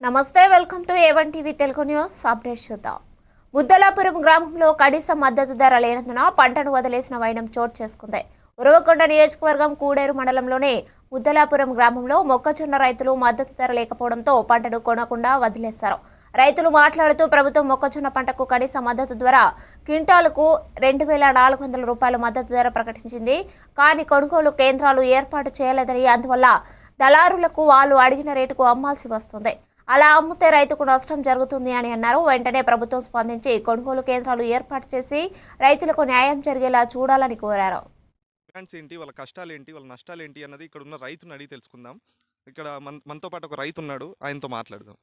నమస్తే welcome to A1 TV Telugu news update చూద్దాం. ముద్దలాపురం గ్రామంలో కనీస మద్దతు ధర లేనందున పంటను వదిలేసిన వైనం చోటు చేసుకుంది. ఉరవకొండ నియోజకవర్గం కూడేరు మండలంలోని ముద్దలాపురం గ్రామంలో మొక్కజొన్న రైతులు మద్దతు ధర లేకపోవడంతో పంటను కొనకుండా వదిలేశారు. రైతులు మాట్లాడుతూ ప్రభుత్వం మొక్కజొన్న పంటకు కనీస మద్దతు ధర క్వింటాలకు 2,400 రూపాయల మద్దతు ధర ప్రకటించింది. కానీ కొనుగోలు కేంద్రాలు ఏర్పాటు చేయలేదని, అందువల్ల దళారులకు వాళ్ళు అడిగిన రేటుకు అమ్మాల్సి వస్తుంది. అలా అమ్మితే రైతుకు నష్టం జరుగుతుంది అని అన్నారు. వెంటనే ప్రభుత్వం స్పందించి కొనుగోలు కేంద్రాలు ఏర్పాటు చేసి రైతులకు న్యాయం జరిగేలా చూడాలని కోరారు. ఏంటి వాళ్ళ కష్టాలు ఏంటి, వాళ్ళ నష్టాలు ఏంటి అన్నది ఇక్కడ ఉన్న రైతుని అడిగి తెలుసుకుందాం. ఇక్కడ మనతో పాటు ఒక రైతు ఉన్నాడు, ఆయనతో మాట్లాడదాం.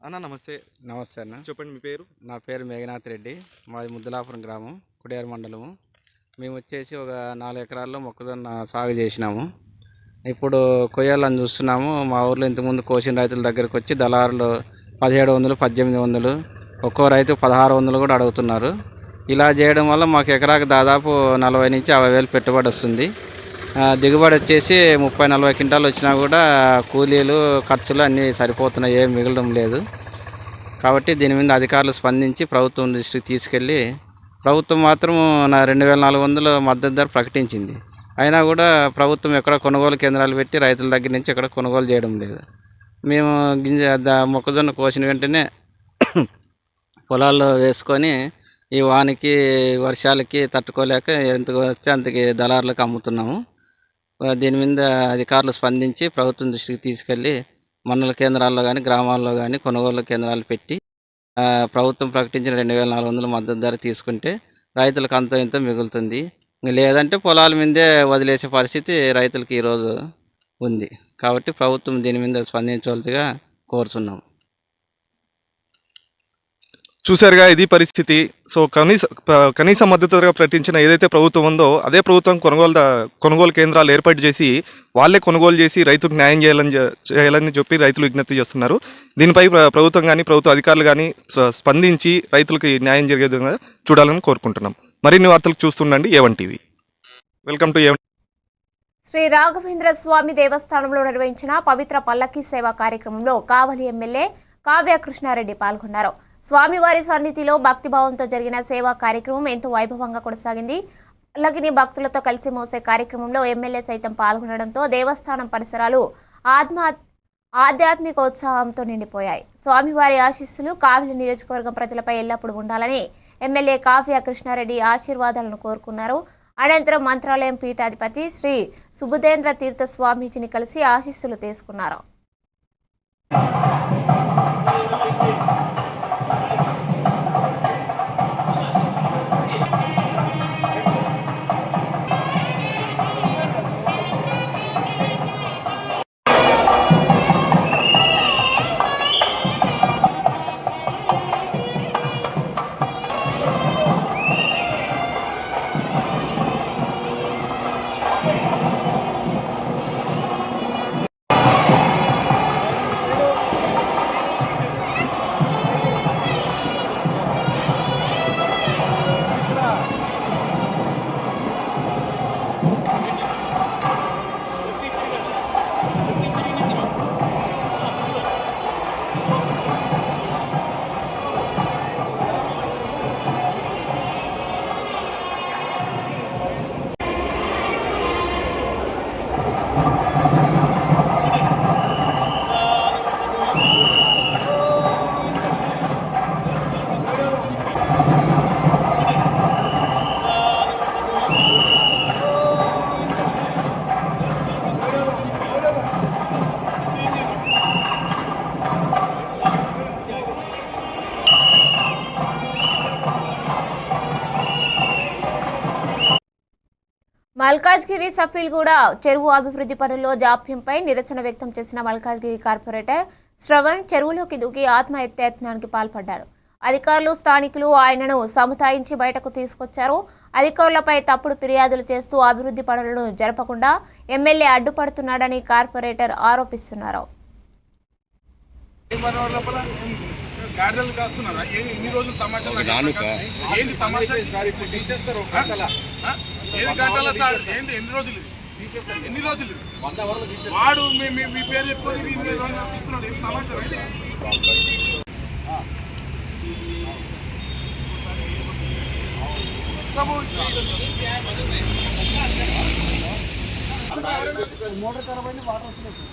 అన్న నమస్తే. నమస్తే అన్న. చెప్పండి మీ పేరు. నా పేరు మేఘనాథ్ రెడ్డి. మాది ముద్దలాపురం గ్రామం, కుడేరు మండలము. మేము వచ్చేసి ఒక 4 ఎకరాల్లో మొక్కజొన్న సాగు చేసినాము. ఇప్పుడు కొయ్యాలని చూస్తున్నాము. మా ఊర్లో ఇంతకుముందు కోసిన రైతుల దగ్గరికి వచ్చి దళారులు 1700, 1800, ఒక్కో రైతు 1600 కూడా అడుగుతున్నారు. ఇలా చేయడం వల్ల మాకు ఎకరాకు దాదాపు 40 నుంచి 50 వేలు పెట్టుబడి వస్తుంది. దిగుబడి వచ్చేసి 30-40 క్వింటాలు వచ్చినా కూడా కూలీలు ఖర్చులు అన్నీ సరిపోతున్నాయి, ఏం మిగలడం లేదు. కాబట్టి దీని మీద అధికారులు స్పందించి ప్రభుత్వం దృష్టికి తీసుకెళ్ళి, ప్రభుత్వం మాత్రం 2,400 మద్దతు ధర ప్రకటించింది. అయినా కూడా ప్రభుత్వం ఎక్కడ కొనుగోలు కేంద్రాలు పెట్టి రైతుల దగ్గర నుంచి ఎక్కడ కొనుగోలు చేయడం లేదు. మేము మొక్కజొన్న కోసిన వెంటనే పొలాల్లో వేసుకొని ఈ వానికి వర్షాలకి తట్టుకోలేక ఎంత వచ్చి అంతకి దళారులకు అమ్ముతున్నాము. దీని మీద అధికారులు స్పందించి ప్రభుత్వం దృష్టికి తీసుకెళ్ళి మండల కేంద్రాల్లో కానీ గ్రామాల్లో కానీ కొనుగోలు కేంద్రాలు పెట్టి ప్రభుత్వం ప్రకటించిన 2,400 మద్దతు ధర తీసుకుంటే రైతులకు అంతో ఇంతో మిగులుతుంది. లేదంటే పొలాల మీదే వదిలేసే పరిస్థితి రైతులకి ఈరోజు ఉంది. కాబట్టి ప్రభుత్వం దీని మీద స్పందించవలసిగా కోరుతున్నాం. చూశారుగా, ఇది పరిస్థితి. సో కనీస మద్దతు ధర ప్రకటించిన ఏదైతే ప్రభుత్వం ఉందో అదే ప్రభుత్వం కొనుగోలు కేంద్రాలు ఏర్పాటు చేసి వాళ్ళే కొనుగోలు చేసి రైతుకు న్యాయం చేయాలని చెప్పి రైతులు విజ్ఞప్తి చేస్తున్నారు. దీనిపై ప్రభుత్వం కానీ ప్రభుత్వ అధికారులు కానీ స్పందించి రైతులకు న్యాయం జరిగే విధంగా చూడాలని కోరుకుంటున్నాం. మరిన్ని వార్తలకు చూస్తుండండి A1 TV. Welcome to A1. Shri Raghavendra Swami దేవస్థానంలో నిర్వహించిన పవిత్ర పల్లకీ సేవ కార్యక్రమంలో కావలి ఎమ్మెల్యే కావ్య కృష్ణారెడ్డి పాల్గొన్నారు. స్వామివారి సన్నిధిలో భక్తిభావంతో జరిగిన సేవా కార్యక్రమం ఎంతో వైభవంగా కొనసాగింది. పల్లకిని భక్తులతో కలిసి మోసే కార్యక్రమంలో ఎమ్మెల్యే సైతం పాల్గొనడంతో దేవస్థానం పరిసరాలు ఆధ్యాత్మిక ఉత్సాహంతో నిండిపోయాయి. స్వామివారి ఆశీస్సులు కావలి నియోజకవర్గం ప్రజలపై ఎల్లప్పుడూ ఉండాలని ఎమ్మెల్యే కావ్య కృష్ణారెడ్డి ఆశీర్వాదాలను కోరుకున్నారు. అనంతరం మంత్రాలయం పీఠాధిపతి శ్రీ సుబుధేంద్ర తీర్థ స్వామీజీని కలిసి ఆశీస్సులు తీసుకున్నారు. మల్కాజ్గిరి సఫీల్గూడ చెరువు అభివృద్ధి పనుల్లో జాప్యంపై నిరసన వ్యక్తం చేసిన మల్కాజ్గిరి కార్పొరేటర్ శ్రవణ్ చెరువులోకి దూకి ఆత్మహత్యాయత్నానికి పాల్పడ్డారు. అధికారులు స్థానికులు ఆయనను సముదాయించి బయటకు తీసుకొచ్చారు. అధికారులపై తప్పుడు ఫిర్యాదులు చేస్తూ అభివృద్ధి పనులను జరపకుండా ఎమ్మెల్యే అడ్డుపడుతున్నాడని కార్పొరేటర్ ఆరోపిస్తున్నారు. ఏది గంటల సార్ ఏంది ఎన్ని రోజులు ఎన్ని రోజులు వాడు మీ పేరు చెప్పుకొని మీ ఇస్తున్నాడు ఏం తమాషా ఇది? మోటార్ ఖరాబ్ అయింది, వాటర్ వస్తున్నాయి సార్.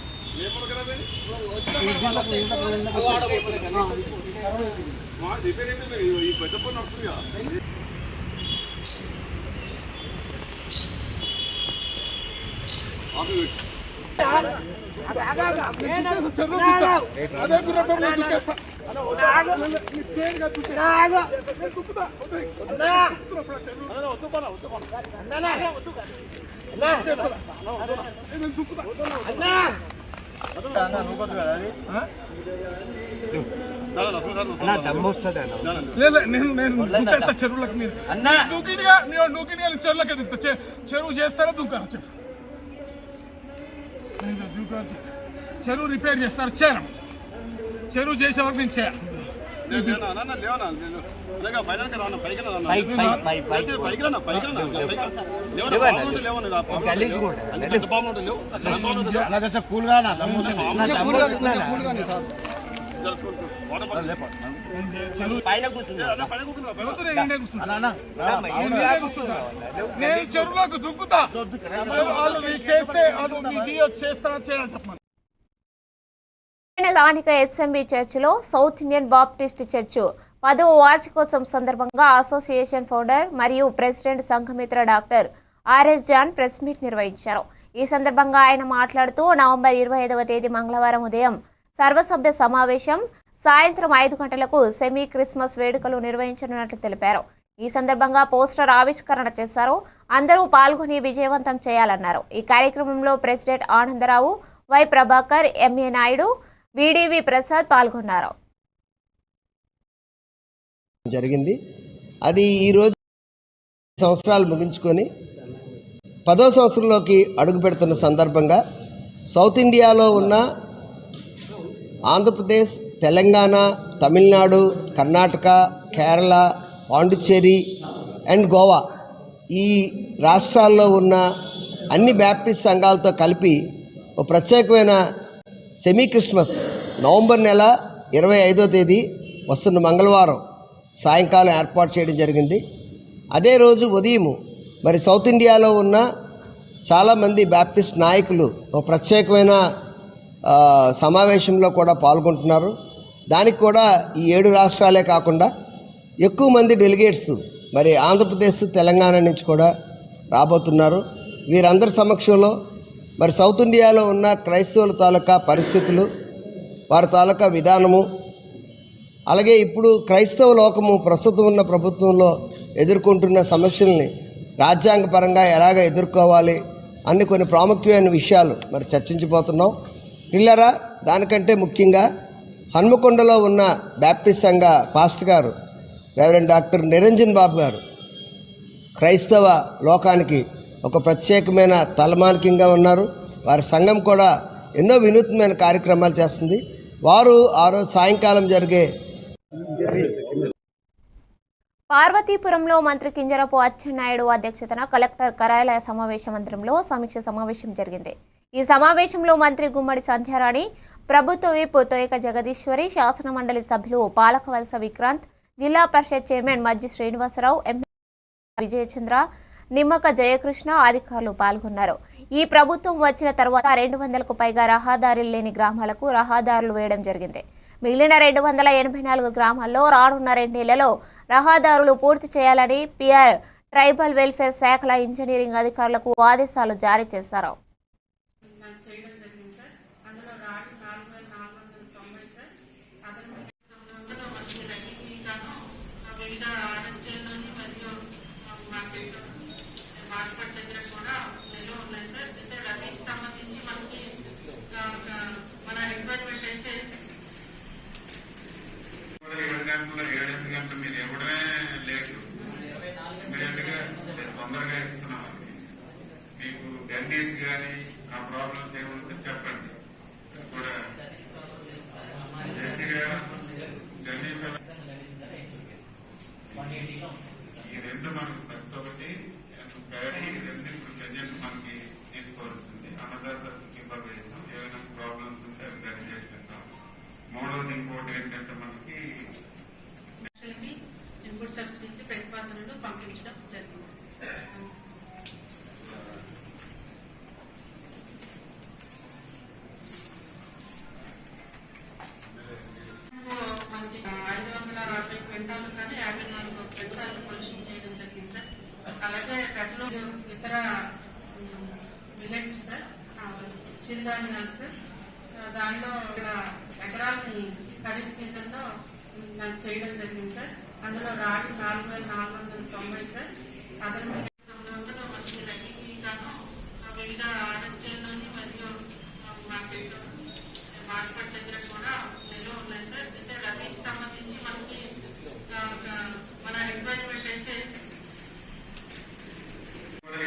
ఈ పెద్ద పని వస్తుంది కదా. అదే గుర్రంలో దుక్కేస్తా. నేను చెరువులకు మీరు నూకిడిగా చెరువులకే దిగుతా. చెరువు చేస్తారా దుంకా చెప్పు. చెరువు రిపేర్ చేస్తారు చేయడం. చెరువు చేసే వరకు నేను చేయాలి. నేను చెరువులోకి దుక్కుతా. వాళ్ళు చేస్తే అది చేస్తారా చేయాలని చెప్పండి. స్థానిక ఎస్ఎంబి చర్చిలో సౌత్ ఇండియన్ బాప్టిస్ట్ చర్చ్ 10వ వార్షికోత్సవం సందర్భంగా అసోసియేషన్ ఫౌండర్ మరియు president Sanghamitra doctor RS John press meet నిర్వహించారు. ఈ సందర్భంగా ఆయన మాట్లాడుతూ నవంబర్ 25వ తేదీ మంగళవారం ఉదయం సర్వసభ్య సమావేశం, సాయంత్రం 5 గంటలకు సెమీ క్రిస్మస్ వేడుకలు నిర్వహించనున్నట్లు తెలిపారు. ఈ సందర్భంగా పోస్టర్ ఆవిష్కరణ చేశారు. అందరూ పాల్గొని విజయవంతం చేయాలన్నారు. ఈ కార్యక్రమంలో president Anandarao, Y Prabhakar, MA Naidu, VDV Prasad పాల్గొన్నారు. జరిగింది అది ఈరోజు సంవత్సరాలు ముగించుకొని 10వ సంవత్సరంలోకి అడుగు పెడుతున్న సందర్భంగా సౌత్ ఇండియాలో ఉన్న ఆంధ్రప్రదేశ్, తెలంగాణ, తమిళనాడు, కర్ణాటక, కేరళ, పాండిచ్చేరి అండ్ గోవా ఈ రాష్ట్రాల్లో ఉన్న అన్ని బ్యాప్టిస్ట్ సంఘాలతో కలిపి ఒక ప్రత్యేకమైన సెమీ క్రిస్మస్ నవంబర్ నెల 25వ తేదీ వస్తున్న మంగళవారం సాయంకాలం ఏర్పాటు చేయడం జరిగింది. అదే రోజు ఉదయం మరి సౌత్ ఇండియాలో ఉన్న చాలామంది బ్యాప్టిస్ట్ నాయకులు ఒక ప్రత్యేకమైన సమావేశంలో కూడా పాల్గొంటున్నారు. దానికి కూడా ఈ 7 రాష్ట్రాలే కాకుండా ఎక్కువ మంది డెలిగేట్స్ మరి ఆంధ్రప్రదేశ్, తెలంగాణ నుంచి కూడా రాబోతున్నారు. వీరందరి సమక్షంలో మరి సౌత్ ఇండియాలో ఉన్న క్రైస్తవుల తాలూకా పరిస్థితులు, వారి తాలూకా విధానము, అలాగే ఇప్పుడు క్రైస్తవ లోకము ప్రస్తుతం ఉన్న ప్రభుత్వంలో ఎదుర్కొంటున్న సమస్యల్ని రాజ్యాంగపరంగా ఎలాగ ఎదుర్కోవాలి అన్ని కొన్ని ప్రాముఖ్యమైన విషయాలు మరి చర్చించబోతున్నాం. పిల్లరా, దానికంటే ముఖ్యంగా హన్మకొండలో ఉన్న బ్యాప్టిస్ట్ సంఘ పాస్టర్ గారు రెవరెండ్ డాక్టర్ నిరంజన్ బాబు గారు క్రైస్తవ లోకానికి ఒక ప్రత్యేకమైన తలమానికంగా ఉన్నారు. వారి సంఘం కూడా ఎన్నో వినూత్నమైన కార్యక్రమాలు చేస్తుంది. వారు ఆ రోజు సాయంకాలం జరిగే పార్వతీపురంలో మంత్రి కింజరాపు అచ్చెన్నాయుడు అధ్యక్షతన కలెక్టర్ కార్యాలయ సమావేశ మందిరంలో సమీక్ష సమావేశం జరిగింది. ఈ సమావేశంలో మంత్రి గుమ్మడి సంధ్యారాణి, ప్రభుత్వ విప్ తోయక జగదీశ్వరి, శాసన మండలి సభ్యులు పాలకవలస విక్రాంత్, జిల్లా పరిషత్ చైర్మన్ మజ్జి శ్రీనివాసరావు, విజయచంద్ర, నిమ్మక జయకృష్ణ అధికారులు పాల్గొన్నారు. ఈ ప్రభుత్వం వచ్చిన తర్వాత 200కు పైగా రహదారులు లేని గ్రామాలకు రహదారులు వేయడం జరిగింది. మిగిలిన 284 గ్రామాల్లో రానున్న 2 నెలల్లో రహదారులు పూర్తి చేయాలని పిఆర్ ట్రైబల్ వెల్ఫేర్ శాఖల ఇంజనీరింగ్ అధికారులకు ఆదేశాలు జారీ చేశారు. మీకు గండీస్ కానీ ఇంకోటి ఏంటంటే మనకి ఇన్పుట్ సబ్సిడీకి ప్రతిపాదనలు పంపించడం జరిగింది. మనకి 560 క్వింటాలు కానీ 54 క్వింటాలు పొల్యూషన్ చేయడం జరిగింది సార్. అలాగే పెసలు ఇతర మిల్లెట్స్ సార్, చిరుధాన్యాలు సార్, దానిలో ఎకరాలని ఖరీఫ్ సీజన్ లో చేయడం జరిగింది సార్. అందులో రాగి 4490 సార్, అదర్ 900 మనకి రన్నింగ్ గాను వివిధ ఆర్డర్స్లోని మరియు మార్కెట్ దగ్గర కూడా నిల్వ ఉన్నాయి సార్. అయితే రన్నింగ్ సంబంధించి మనకి మన రిక్వైర్మెంట్ అయితే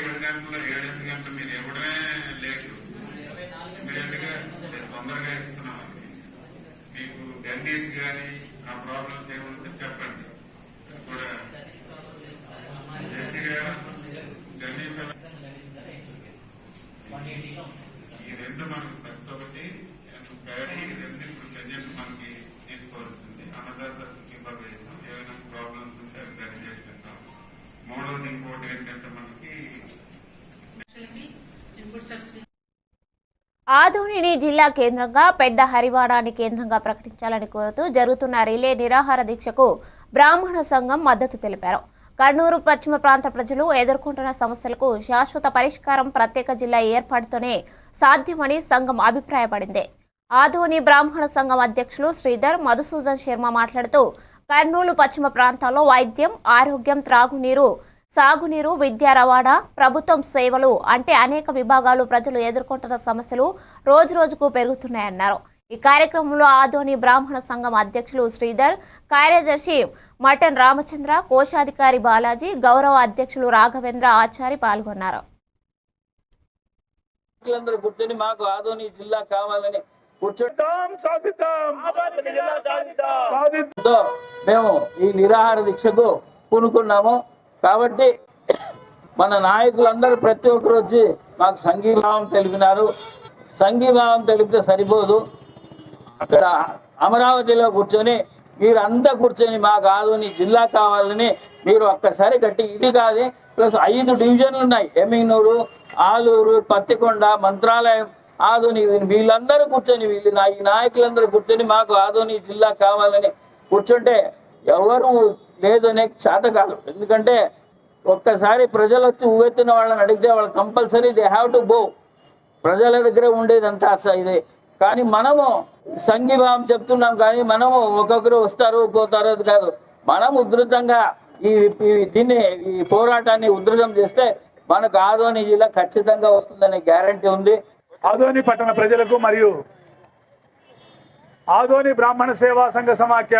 7 గంటలు 7 గంటలు మీరు ఇవ్వడమే లేట్, ఇమీడియట్గా తొందరగా ఇస్తున్నాం. మీకు గండీస్ కానీ ఆ ప్రాబ్లమ్స్ ఏముంటే చెప్పండి. కూడా జేసీ గారు గండీస్ ఈ రెండు మనకు ప్రతి ఒక్కటి ఈ రెండు ఇప్పుడు ప్రజెంట్ మనకి తీసుకోవాల్సింది. అన్నదాత సూపర్వైజేషన్ ఏమైనా ప్రాబ్లమ్స్ ఉంటే అవి రెడీ చేసి పెడతాం. మూడవది ఇంకోటి ఏంటంటే మనకి ఇన్పుట్ సబ్సిడీ ఆదోనిని జిల్లా కేంద్రంగా పెద్ద హరివాడాన్ని కేంద్రంగా ప్రకటించాలని కోరుతూ జరుగుతున్న రిలే నిరాహార దీక్షకు బ్రాహ్మణ సంఘం మద్దతు తెలిపారు. కర్నూలు పశ్చిమ ప్రాంత ప్రజలు ఎదుర్కొంటున్న సమస్యలకు శాశ్వత పరిష్కారం ప్రత్యేక జిల్లా ఏర్పాటుతోనే సాధ్యమని సంఘం అభిప్రాయపడింది. ఆదోని బ్రాహ్మణ సంఘం అధ్యక్షులు శ్రీధర్ మధుసూదన్ శర్మ మాట్లాడుతూ కర్నూలు పశ్చిమ ప్రాంతాల్లో వైద్యం, ఆరోగ్యం, త్రాగునీరు, సాగునీరు, విద్యా, రవాణా, ప్రభుత్వం సేవలు అంటే అనేక విభాగాలు ప్రజలు ఎదుర్కొంటున్న సమస్యలు రోజురోజుకు పెరుగుతున్నాయన్నారు. ఈ కార్యక్రమంలో ఆదోని బ్రాహ్మణ సంఘం అధ్యక్షులు శ్రీధర్, కార్యదర్శి మటన్ రామచంద్ర, కోశాధికారి బాలాజీ, గౌరవ అధ్యక్షులు రాఘవేంద్ర ఆచారి పాల్గొన్నారు. కూర్చొని మాకు ఆదోని జిల్లా కావాలని మేము ఈ నిరాహార దీక్షకు పూనుకున్నాము. కాబట్టి మన నాయకులందరూ ప్రతి ఒక్కరు వచ్చి మాకు సంఘీభావం తెలిపినారు. సంఘీభావం తెలిపితే సరిపోదు, అక్కడ అమరావతిలో కూర్చొని మీరు అంతా కూర్చొని మాకు ఆదోని జిల్లా కావాలని మీరు ఒక్కసారి గట్టి, ఇది కాదు ప్లస్ 5 డివిజన్లు ఉన్నాయి, ఎమ్మిగనూరు, ఆలూరు, పత్తికొండ, మంత్రాలయం, ఆదోని, వీళ్ళందరూ కూర్చొని ఈ నాయకులందరూ కూర్చొని మాకు ఆదోని జిల్లా కావాలని కూర్చుంటే ఎవరు లేదనే చేత కాదు. ఎందుకంటే ఒక్కసారి ప్రజలు వచ్చి ఉవ్వెత్తిన వాళ్ళని అడిగితే వాళ్ళు compulsory they have to go. ప్రజల దగ్గర ఉండేదంతా ఇదే. కానీ మనము సంఘీభావం చెప్తున్నాం, కానీ మనము ఒక్కొక్కరు వస్తారు పోతారు అది కాదు. మనం ఉధృతంగా ఈ పోరాటాన్ని ఉధృతం చేస్తే మనకు ఆదోని జిల్లా ఖచ్చితంగా వస్తుందనే గ్యారంటీ ఉంది. ఆదోని పట్టణ ప్రజలకు మరియు ఆదోని బ్రాహ్మణ సేవా సంఘ సమాఖ్య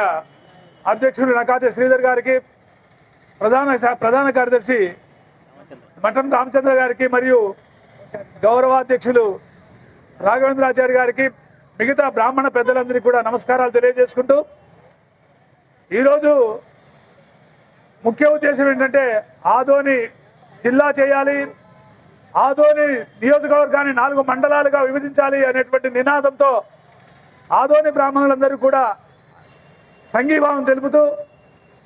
అధ్యక్షుడు నకాతి శ్రీధర్ గారికి, ప్రధాన కార్యదర్శి మటన్ రామచంద్ర గారికి మరియు గౌరవాధ్యక్షులు రాఘవేంద్రాచారి గారికి, మిగతా బ్రాహ్మణ పెద్దలందరికీ కూడా నమస్కారాలు తెలియజేసుకుంటూ, ఈరోజు ముఖ్య ఉద్దేశం ఏంటంటే ఆదోని జిల్లా చేయాలి, ఆదోని నియోజకవర్గాన్ని 4 మండలాలుగా విభజించాలి అనేటువంటి నినాదంతో ఆదోని బ్రాహ్మణులందరూ కూడా సంఘీభావం తెలుపుతూ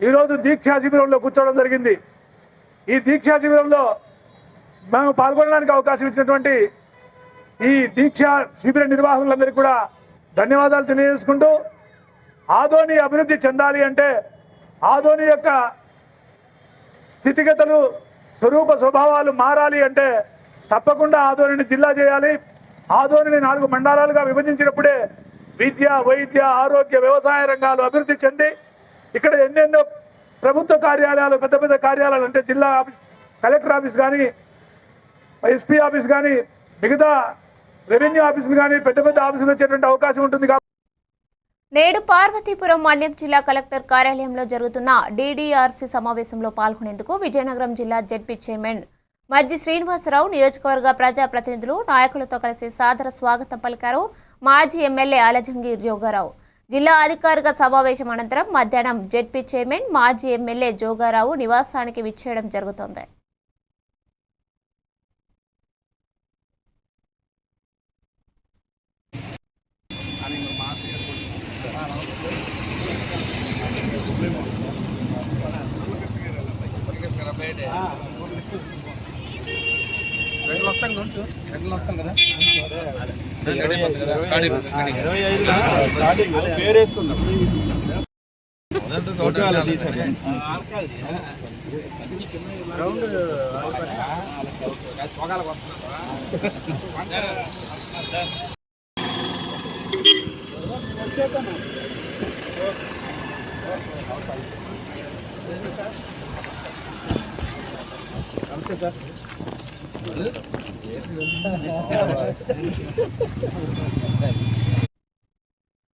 ఈరోజు దీక్షా శిబిరంలో కూర్చోవడం జరిగింది. ఈ దీక్షా శిబిరంలో మేము పాల్గొనడానికి అవకాశం ఇచ్చినటువంటి ఈ దీక్షా శిబిర నిర్వాహకులందరికీ కూడా ధన్యవాదాలు తెలియజేసుకుంటూ, ఆదోని అభివృద్ధి చెందాలి అంటే ఆదోని యొక్క స్థితిగతులు, స్వరూప స్వభావాలు మారాలి అంటే తప్పకుండా ఆదోనిని జిల్లా చేయాలి. ఆదోనిని 4 మండలాలుగా విభజించినప్పుడే విద్య, వైద్య, ఆరోగ్య, వ్యవసాయ రంగాలు అభివృద్ధి చెంది ఇక్కడ ఎన్నెన్నో ప్రభుత్వ కార్యాలయాలు, పెద్ద పెద్ద కార్యాలయాలు అంటే జిల్లా కలెక్టర్ ఆఫీస్ కానీ, ఎస్పీ ఆఫీస్ కానీ, మిగతా రెవెన్యూ ఆఫీసులు కానీ పెద్ద పెద్ద ఆఫీసులు వచ్చేటువంటి అవకాశం ఉంటుంది. నేడు పార్వతీపురం మన్యం జిల్లా కలెక్టర్ కార్యాలయంలో జరుగుతున్న డీడీఆర్సీ సమావేశంలో పాల్గొనేందుకు విజయనగరం జిల్లా జెడ్పీ చైర్మన్ మజ్జి శ్రీనివాసరావు, నియోజకవర్గ ప్రజాప్రతినిధులు, నాయకులతో కలిసి సాదర స్వాగతం పలికారు. మాజీ ఎమ్మెల్యే అలజంగి జోగారావు. జిల్లా అధికారిక సమావేశం అనంతరం మధ్యాహ్నం జెడ్పీ చైర్మన్, మాజీ ఎమ్మెల్యే జోగారావు నివాసానికి విచ్చేయడం జరుగుతోంది.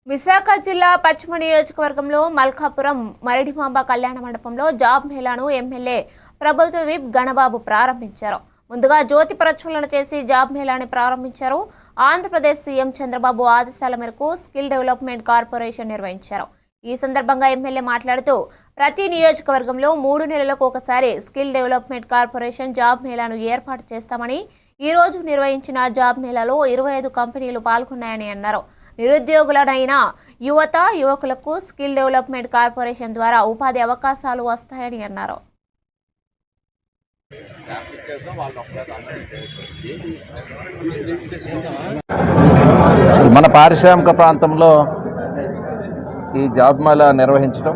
విశాఖ జిల్లా పశ్చిమ నియోజకవర్గంలో మల్కాపురం మరిడిమాంబ కళ్యాణ మండపంలో జాబ్ మేళాను ఎమ్మెల్యే ప్రభుత్వ విప్ గణబాబు ప్రారంభించారు. ముందుగా జ్యోతి ప్రజ్వలన చేసి జాబ్ మేళాని ప్రారంభించారు. ఆంధ్రప్రదేశ్ సీఎం చంద్రబాబు ఆదేశాల మేరకు స్కిల్ డెవలప్మెంట్ కార్పొరేషన్ నిర్వహించారు. ఈ సందర్భంగా ఎమ్మెల్యే మాట్లాడుతూ ప్రతి నియోజకవర్గంలో 3 నెలలకు ఒకసారి స్కిల్ డెవలప్మెంట్ కార్పొరేషన్ జాబ్ మేళాను ఏర్పాటు చేస్తామని, ఈ రోజు నిర్వహించిన జాబ్ మేళాలో 25 కంపెనీలు పాల్గొన్నాయని అన్నారు. నిరుద్యోగులైన యువకులకు స్కిల్ డెవలప్మెంట్ కార్పొరేషన్ ద్వారా ఉపాధి అవకాశాలు వస్తాయని అన్నారు. మన పారిశ్రామిక ప్రాంతంలో ఈ జాబ్ మేళా నిర్వహించడం,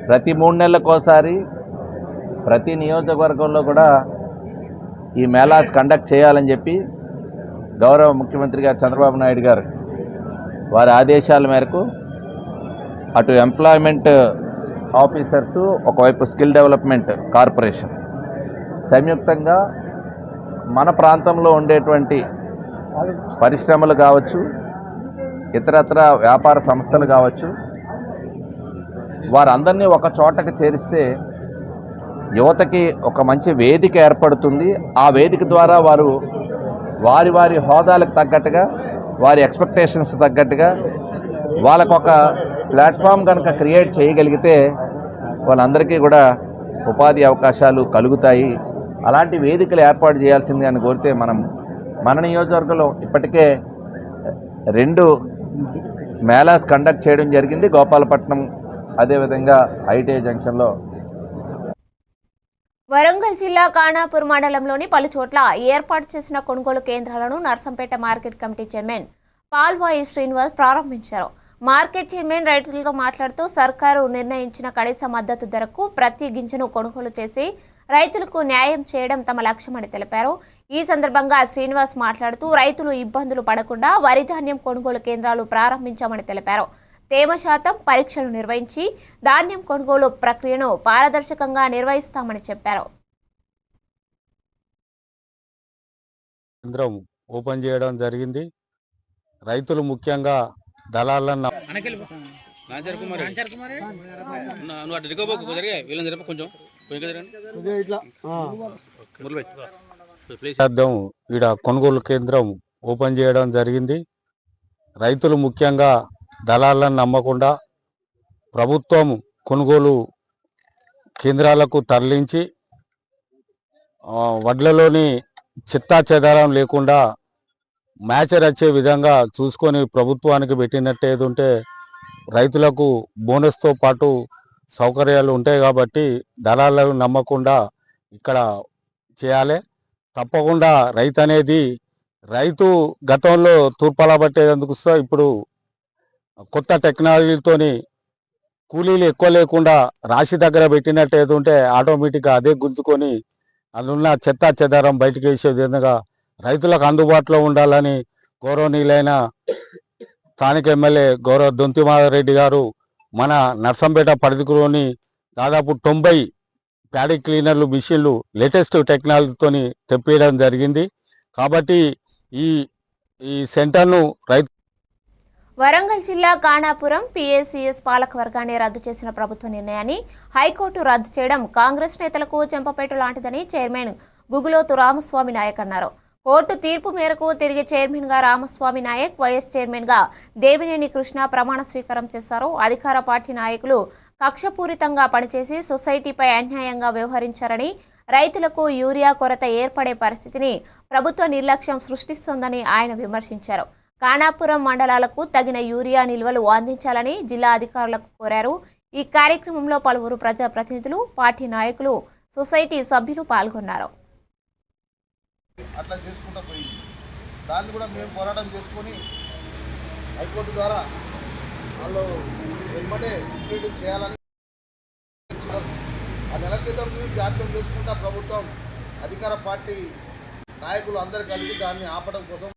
ప్రతి 3 నెలలకోసారి ప్రతి నియోజకవర్గంలో కూడా ఈ మేళాస్ కండక్ట్ చేయాలని చెప్పి గౌరవ ముఖ్యమంత్రి గారు చంద్రబాబు నాయుడు గారు వారి ఆదేశాల మేరకు అటు ఎంప్లాయ్మెంట్ ఆఫీసర్సు, ఒకవైపు స్కిల్ డెవలప్మెంట్ కార్పొరేషన్ సంయుక్తంగా మన ప్రాంతంలో ఉండేటువంటి పరిశ్రమలు కావచ్చు, ఇతరత్ర వ్యాపార సంస్థలు కావచ్చు, వారందరినీ ఒక చోటకి చేరిస్తే యువతకి ఒక మంచి వేదిక ఏర్పడుతుంది. ఆ వేదిక ద్వారా వారు వారి హోదాలకు తగ్గట్టుగా, వారి ఎక్స్పెక్టేషన్స్ తగ్గట్టుగా వాళ్ళకొక ప్లాట్ఫామ్ కనుక క్రియేట్ చేయగలిగితే వాళ్ళందరికీ కూడా ఉపాధి అవకాశాలు కలుగుతాయి. అలాంటి వేదికలు ఏర్పాటు చేయాల్సింది అని కోరితే మన నియోజకవర్గంలో ఇప్పటికే 2 మేళాస్ కండక్ట్ చేయడం జరిగింది. గోపాలపట్నం, అదేవిధంగా ఐటీఐ జంక్షన్లో. వరంగల్ జిల్లా ఖానాపూర్ మండలంలోని పలు చోట్ల ఏర్పాటు చేసిన కొనుగోలు కేంద్రాలను Narsampet market committee chairman Palvai Srinivas ప్రారంభించారు. మార్కెట్ చైర్మన్ రైతులతో మాట్లాడుతూ సర్కారు నిర్ణయించిన కనీస మద్దతు ధరకు ప్రతి గింజను కొనుగోలు చేసి రైతులకు న్యాయం చేయడం తమ లక్ష్యమని తెలిపారు. ఈ సందర్భంగా శ్రీనివాస్ మాట్లాడుతూ రైతులు ఇబ్బందులు పడకుండా వరి ధాన్యం కొనుగోలు కేంద్రాలు ప్రారంభించామని తెలిపారు. తేమ శాతం పరీక్షలు నిర్వహించి ధాన్యం కొనుగోలు ప్రక్రియను పారదర్శకంగా నిర్వహిస్తామని చెప్పారు. కేంద్రం ఓపెన్ చేయడం జరిగింది. రైతులు ముఖ్యంగా దళాలను ఈడ కొనుగోలు కేంద్రం ఓపెన్ చేయడం జరిగింది. రైతులు ముఖ్యంగా దళాలను నమ్మకుండా ప్రభుత్వం కొనుగోలు కేంద్రాలకు తరలించి వడ్లలోని చిత్తా చెదారం లేకుండా మ్యాచర్ వచ్చే విధంగా చూసుకొని ప్రభుత్వానికి పెట్టినట్టు ఏది ఉంటే రైతులకు బోనస్తో పాటు సౌకర్యాలు ఉంటాయి. కాబట్టి దళాలను నమ్మకుండా ఇక్కడ చేయాలి. తప్పకుండా రైతు గతంలో తూర్పాల పట్టేందుకు ఇప్పుడు కొత్త టెక్నాలజీతోని కూలీలు ఎక్కువ లేకుండా రాశి దగ్గర పెట్టినట్టు ఏది ఉంటే ఆటోమేటిక్గా అదే గుంజుకొని అందున్న చెత్తా చెదారం బయటకు వేసే విధంగా రైతులకు అందుబాటులో ఉండాలని గౌరవనీయులైన స్థానిక ఎమ్మెల్యే గౌరవ దొంతిమారెడ్డి గారు మన నర్సంపేట పరిధిలోని దాదాపు 90 ప్యాడీ క్లీనర్లు మిషన్లు లేటెస్ట్ టెక్నాలజీతోని తెప్పియడం జరిగింది. కాబట్టి ఈ సెంటర్ను వరంగల్ జిల్లా ఖానాపురం పిఏసిఎస్ పాలకవర్గాన్ని రద్దు చేసిన ప్రభుత్వ నిర్ణయాన్ని హైకోర్టు రద్దు చేయడం కాంగ్రెస్ నేతలకు చెంపపేటు లాంటిదని చైర్మన్ గుగులోతు రామస్వామి నాయక్ అన్నారు. కోర్టు తీర్పు మేరకు తిరిగి చైర్మన్ గా రామస్వామి నాయక్, వైస్ చైర్మన్ గా దేవినేని కృష్ణ ప్రమాణ స్వీకారం చేశారు. అధికార పార్టీ నాయకులు కక్షపూరితంగా పనిచేసి సొసైటీపై అన్యాయంగా వ్యవహరించారని, రైతులకు యూరియా కొరత ఏర్పడే పరిస్థితిని ప్రభుత్వ నిర్లక్ష్యం సృష్టిస్తోందని ఆయన విమర్శించారు. ఖానాపురం మండలాలకు తగిన యూరియా నిల్వలు అందించాలని జిల్లా అధికారులకు కోరారు. ఈ కార్యక్రమంలో పలువురు ప్రజాప్రతినిధులు, పార్టీ నాయకులు, సొసైటీ సభ్యులు పాల్గొన్నారు. అట్లా చేసుకుంటూ పోయింది. దాన్ని కూడా మేము పోరాటం చేసుకొని హైకోర్టు ద్వారా వాళ్ళు వెంబడే ఇంప్లిమెంట్ చేయాలని ఆ నెల క్రితం జాప్యం చేసుకుంటా ప్రభుత్వం అధికార పార్టీ నాయకులు అందరూ కలిసి దాన్ని ఆపడం కోసం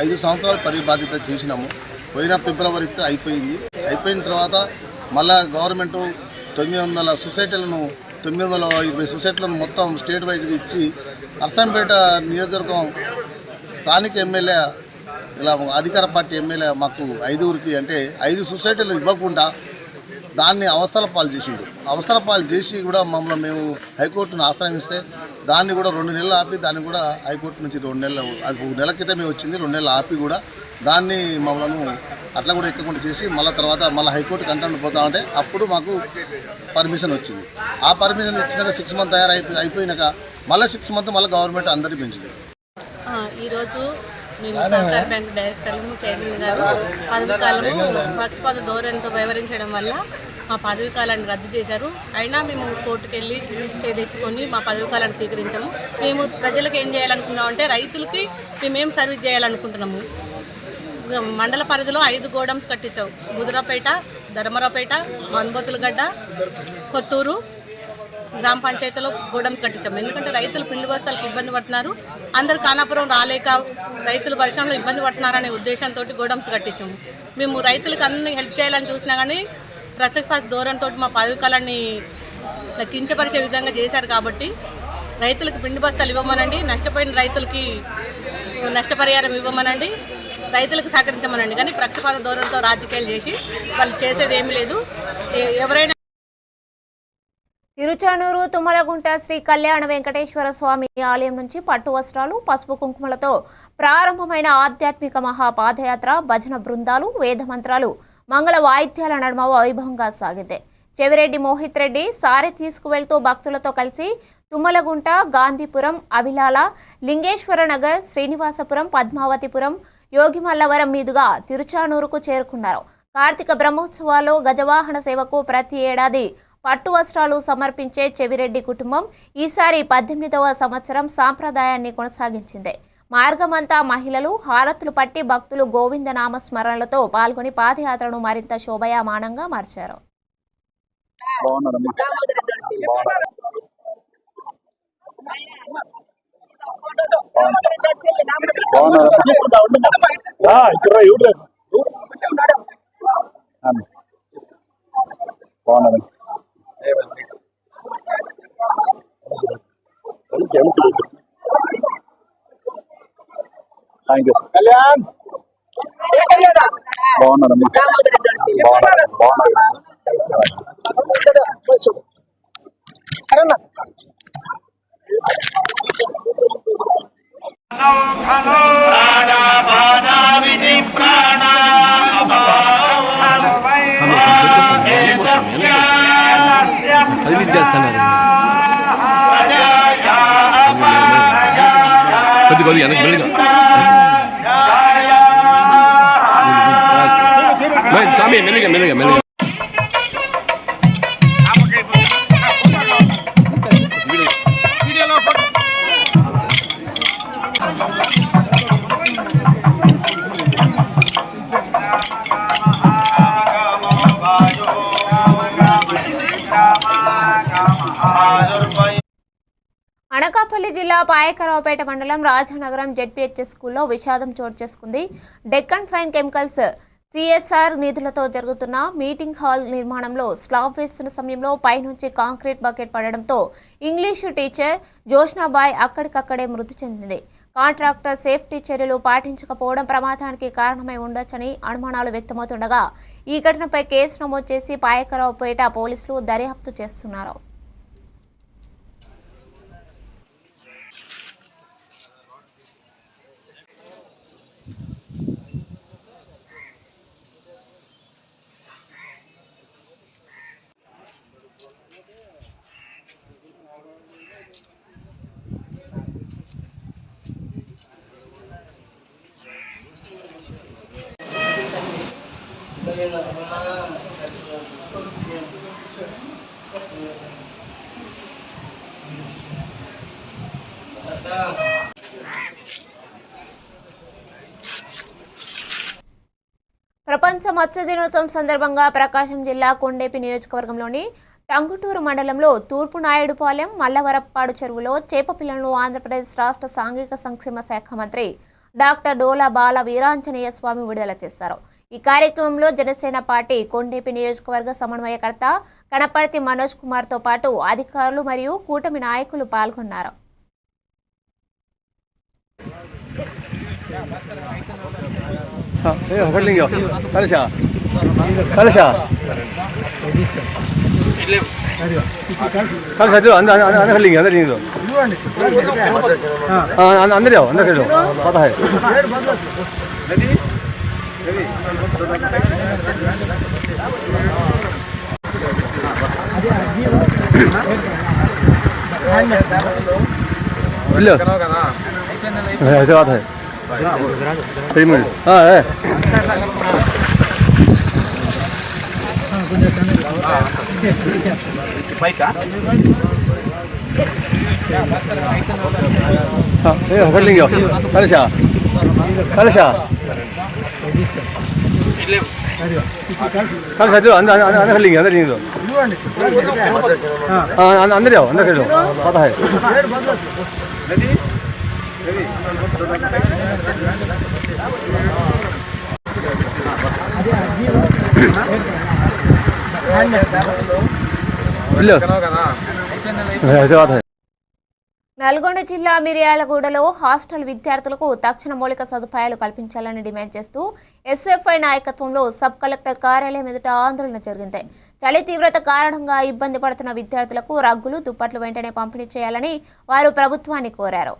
5 సంవత్సరాలు బాధ్యత చేసినాము. పోయిన ఫిబ్రవరితో అయిపోయింది. అయిపోయిన తర్వాత మళ్ళా గవర్నమెంట్ 900 సొసైటీలను 920 సొసైటీలను మొత్తం స్టేట్ వైజ్గా ఇచ్చి నర్సంపేట నియోజకవర్గం స్థానిక ఎమ్మెల్యే ఇలా అధికార పార్టీ ఎమ్మెల్యే మాకు 5ఊరికి అంటే 5 సొసైటీలు ఇవ్వకుండా దాన్ని అవసరాల పాలు చేసిండు. అవసరాల పాలు చేసి కూడా మమ్మల్ని మేము హైకోర్టును ఆశ్రయిస్తే దాన్ని కూడా 2 నెలలు ఆపి దాన్ని కూడా హైకోర్టు నుంచి 2 నెలలు అది 1 నెల క్రితమే వచ్చింది. 2 నెలలు ఆపి కూడా దాన్ని మమ్మల్ని అట్లా కూడా ఎక్కకుండా చేసి మళ్ళీ తర్వాత మళ్ళీ హైకోర్టు కంటెంట్ పోతామంటే అప్పుడు మాకు పర్మిషన్ వచ్చింది. ఆ పర్మిషన్ ఇచ్చినాక 6 మంత్ అయిపోయినాక మళ్ళీ 6 మంత్ మళ్ళీ గవర్నమెంట్ అందరికీ పెంచింది. ఈరోజు మేము సహకార బ్యాంక్ డైరెక్టర్లు చైర్మన్ గారు పదవి కాలము పక్షపాత ధోరణితో వ్యవహరించడం వల్ల మా పదవి కాలాన్ని రద్దు చేశారు. అయినా మేము కోర్టుకు వెళ్ళి స్టే తెచ్చుకొని మా పదవి కాలాన్ని స్వీకరించాము. మేము ప్రజలకు ఏం చేయాలనుకున్నామంటే రైతులకి మేమేం సర్వీస్ చేయాలనుకుంటున్నాము. మండల పరిధిలో 5 గోడమ్స్ కట్టించావు. బుదురాపేట, ధర్మరావుపేట, మన్బోతులగడ్డ, కొత్తూరు గ్రామ పంచాయతీలో గోడమ్స్ కట్టించాము. ఎందుకంటే రైతులు పిండి బస్తాలకు ఇబ్బంది పడుతున్నారు. అందరు ఖానాపురం రాలేక రైతులు పరిశ్రమలో ఇబ్బంది పడుతున్నారనే ఉద్దేశంతో గోడమ్స్ కట్టించాము. మేము రైతులకు అన్ని హెల్ప్ చేయాలని చూసినా కానీ ప్రతిపక్ష ధోరణితో మా పదవి కాలాన్ని కించపరిచే విధంగా చేశారు. కాబట్టి రైతులకు పిండి బస్తాలు ఇవ్వమనండి, నష్టపోయిన రైతులకి నష్టపరిహారం ఇవ్వమనండి, రైతులకు సహకరించమనండి. కానీ పక్షపాత ధోరణితో రాజకీయాలు చేసి వాళ్ళు చేసేది ఏమీ లేదు. ఎవరైనా తిరుచానూరు తుమ్మలగుంట శ్రీ కళ్యాణ వెంకటేశ్వర స్వామి ఆలయం నుంచి పట్టు వస్త్రాలు, పసుపు కుంకుమలతో ప్రారంభమైన ఆధ్యాత్మిక మహాపాదయాత్ర, భజన బృందాలు, వేదమంత్రాలు, మంగళ వాయిద్యాల నడుమ వైభవంగా సాగింది. చెవిరెడ్డి మోహిత్ రెడ్డి సారి తీసుకువెళ్తూ భక్తులతో కలిసి తుమ్మలగుంట, గాంధీపురం, అవిలాల, లింగేశ్వర నగర్, శ్రీనివాసపురం, పద్మావతిపురం, యోగిమల్లవరం మీదుగా తిరుచానూరుకు చేరుకున్నారు. కార్తీక బ్రహ్మోత్సవాల్లో గజవాహన సేవకు ప్రతి ఏడాది పట్టు వస్త్రాలు సమర్పించే చెవిరెడ్డి కుటుంబం ఈసారి 18వ సంవత్సరం సాంప్రదాయాన్ని కొనసాగించింది. మార్గమంతా మహిళలు హారతులు పట్టి భక్తులు గోవింద నామ స్మరణలతో పాల్గొని పాదయాత్రను మరింత శోభాయమానంగా మార్చారు. కళ్యాణ్ బాగున్నారమ్మా. కొద్దిగా వెనక్కి మెల్లిగా స్వామి మెల్లిగా మెల్లిగా మెల్లిగా అనకాపల్లి జిల్లా పాయకరావుపేట మండలం రాజానగరం జెడ్పీహెచ్ఎస్ స్కూల్లో విషాదం చోటు చేసుకుంది. డెక్కన్ ఫైన్ కెమికల్స్ సిఎస్ఆర్ నిధులతో జరుగుతున్న మీటింగ్ హాల్ నిర్మాణంలో స్లాబ్ వేస్తున్న సమయంలో పైనుంచి కాంక్రీట్ బకెట్ పడడంతో ఇంగ్లీషు టీచర్ జోష్నాబాయ్ అక్కడికక్కడే మృతి చెందింది. కాంట్రాక్టర్ సేఫ్టీ చర్యలు పాటించకపోవడం ప్రమాదానికి కారణమై ఉండొచ్చని అనుమానాలు వ్యక్తమవుతుండగా ఈ ఘటనపై కేసు నమోదు చేసి పాయకరావుపేట పోలీసులు దర్యాప్తు చేస్తున్నారు. ప్రపంచ మత్స్య దినోత్సవం సందర్భంగా ప్రకాశం జిల్లా కొండేపి నియోజకవర్గంలోని టంగుటూరు మండలంలో తూర్పు నాయుడుపాలెం మల్లవరప్పాడు చెరువులో చేప పిల్లలను ఆంధ్రప్రదేశ్ రాష్ట్ర సాంఘిక సంక్షేమ శాఖ మంత్రి డాక్టర్ డోలా బాల వీరాంజనేయ స్వామి విడుదల చేశారు. ఈ కార్యక్రమంలో జనసేన పార్టీ కొండేపి నియోజకవర్గ సమన్వయకర్త కనపర్తి మనోజ్ కుమార్తో పాటు అధికారులు మరియు కూటమి నాయకులు పాల్గొన్నారు. ऐसे बात है पकड़ लेंगे कलशा कलशा कलशा जो अंदर अंदर लेंगे अंदर लेंगे अंदर जाओ अंदर चलो पता है ऐसे बात है. నల్గొండ జిల్లా మిర్యాలగూడలో హాస్టల్ విద్యార్థులకు తక్షణ మౌలిక సదుపాయాలు కల్పించాలని డిమాండ్ చేస్తూ ఎస్ఎఫ్ఐ నాయకత్వంలో సబ్ కలెక్టర్ కార్యాలయం ఎదుట ఆందోళన జరిగింది. చలి తీవ్రత కారణంగా ఇబ్బంది పడుతున్న విద్యార్థులకు రగ్గులు, దుప్పట్లు వెంటనే పంపిణీ చేయాలని వారు ప్రభుత్వాన్ని కోరారు.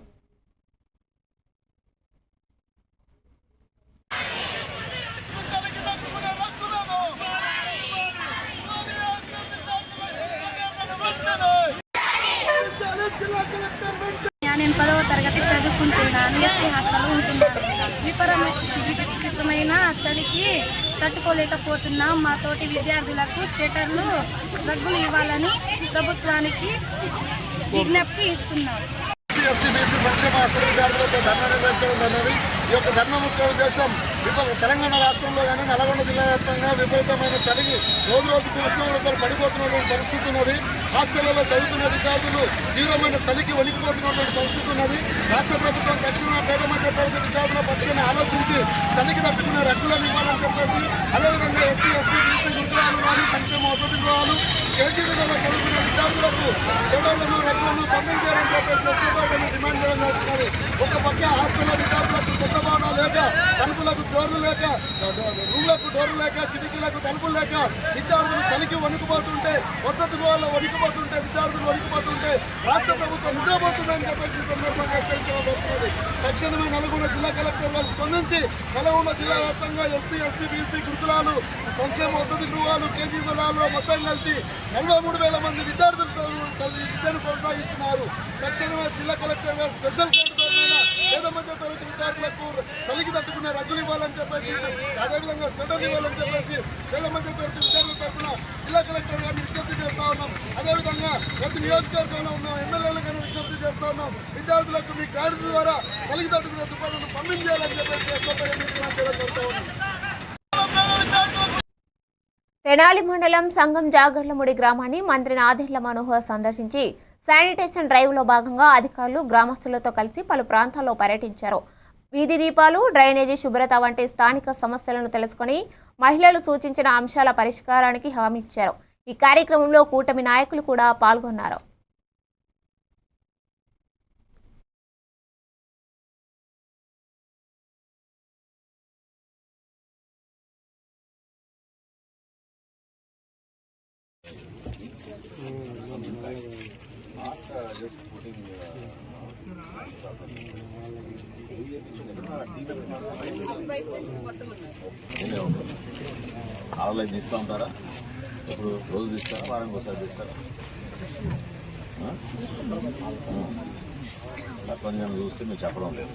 నేను 10వ తరగతి చదువుకుంటున్నాను. ఎస్టీ హాస్టల్లో ఉంటున్నాను. విపరీతమైన చలికి తట్టుకోలేకపోతున్నాం. మా తోటి విద్యార్థులకు స్వెటర్లు, రగ్గులు ఇవ్వాలని ప్రభుత్వానికి విజ్ఞప్తి ఇస్తున్నాం. ఎస్టీ సంక్షేమ హాస్టల్ విద్యార్థులతో ధర్నా నిర్వహించడం జరిగింది. ఈ యొక్క ధర్నా ముఖ్య ఉద్దేశం తెలంగాణ రాష్ట్రంలో కానీ నల్గొండ జిల్లా వ్యాప్తంగా విపరీతమైన చలికి రోజు రోజుకు ఉష్ణోగ్రతలు పడిపోతున్నటువంటి పరిస్థితి ఉన్నది. హాస్టళ్లలో చదువుకునే విద్యార్థులు తీవ్రమైన చలికి వణికిపోతున్నటువంటి పరిస్థితి ఉన్నది. రాష్ట్ర ప్రభుత్వం తక్షణ పేద మధ్య తరగతి విద్యార్థుల పక్షాన్ని ఆలోచించి చలికి తట్టుకునే రగ్గులను ఇవ్వాలని చెప్పేసి, అదేవిధంగా ఎస్సీ బీసీ గురుకులాలు కానీ సంక్షేమ వసతి గృహాలు కేజీబీలలో చదువుకునే విద్యార్థులకు స్వెటర్లను, రగ్గులను పంపిణీ చేయాలని చెప్పేసి డిమాండ్ చేయడం జరుగుతున్నది. ఒక పక్క హాస్టల్లో విద్యార్థులకు సొంత భవనాలు లేక, తలుపులకు డోర్లు లేక, రూమ్లకు డోర్లు లేక, కిటికీలకు తలుపులు లేక విద్యార్థులు చలికి వణుకుపోతుంటే, వసతి గృహాల్లో వణికిపోతుంటే, విద్యార్థులు వణికిపోతుంటే రాష్ట్ర ప్రభుత్వం నిద్రపోతుందని చెప్పేసి సందర్భంగా హెచ్చరించడం జరుగుతున్నది. తక్షణమే నల్గొండ జిల్లా కలెక్టర్ గారు స్పందించి నల్గొండ జిల్లా వ్యాప్తంగా ఎస్టీ బీసీ గురుకులాలు, సంక్షేమ వసతి గృహాలు, కేజీబీలలో మొత్తం కలిసి 43,000 మంది విద్యార్థులు విద్యను కొనసాగిస్తున్నారు. తక్షణమే జిల్లా కలెక్టర్ గారు స్పెషల్ కేంద్రంలో పేద మధ్య తరగతి విద్యార్థులకు చలికి తట్టుకునే రగ్గులు ఇవ్వాలని చెప్పేసి, అదేవిధంగా స్వెటర్లు ఇవ్వాలని చెప్పేసి పేద మధ్య తరగతి విద్యార్థుల తరఫున జిల్లా కలెక్టర్ గారిని విజ్ఞప్తి చేస్తా ఉన్నాం. అదేవిధంగా ప్రతి నియోజకవర్గంలో ఉన్న ఎమ్మెల్యేలుగాను విజ్ఞప్తి చేస్తా ఉన్నాం. విద్యార్థులకు మీ కార్డు ద్వారా చలికి తట్టుకునే దుకాణాలను పంపిణీ చేయాలని చెప్పేసి జరుగుతూ ఉన్నాం. తెనాలి మండలం సంగం జాగర్లముడి గ్రామాన్ని మంత్రి నాదెండ్ల మనోహర్ సందర్శించి శానిటేషన్ డ్రైవ్లో భాగంగా అధికారులు గ్రామస్తులతో కలిసి పలు ప్రాంతాల్లో పర్యటించారు. వీధి దీపాలు, డ్రైనేజీ శుభ్రత వంటి స్థానిక సమస్యలను తెలుసుకుని మహిళలు సూచించిన అంశాల పరిష్కారానికి హామీ ఇచ్చారు. ఈ కార్యక్రమంలో కూటమి నాయకులు కూడా పాల్గొన్నారు. ఆన్లైన్ తీస్తూ ఉంటారా? ఇప్పుడు రోజు తీస్తారా? వారానికి ఒకసారి తీస్తారా? సర్పంచ్ చూస్తే మీరు చెప్పడం లేదు.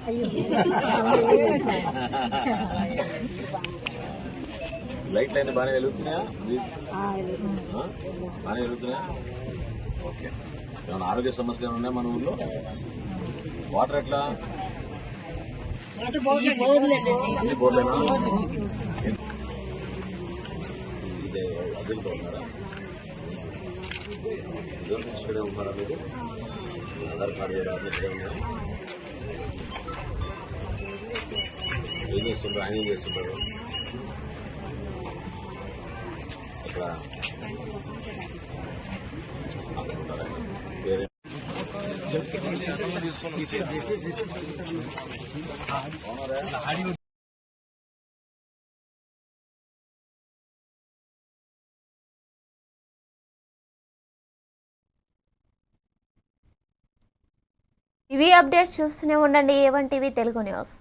లైట్లు అన్నీ బాగానే వెలుగుతున్నాయా? బాగానే వెలుగుతున్నాయా? ఓకే. ఏమైనా ఆరోగ్య సమస్యలు ఏమైనా ఉన్నాయా మన ఊళ్ళో? వాటర్ ఎట్లా? ఇది బోర్లేనా? ఇదే అద్దెలతో ఉన్నారా? ఇక్కడే ఉన్నారా మీరు? ఆధార్ కార్డు ఇక్కడే ఉన్నారా? ఏం చేస్తుంటారు? ఆయన ఏం చేస్తుంటారు? అక్కడ అక్కడ ఉంటారా? వేరే ఇవి అప్డేట్స్ చూస్తూనే ఉండండి A1 టీవీ తెలుగు న్యూస్.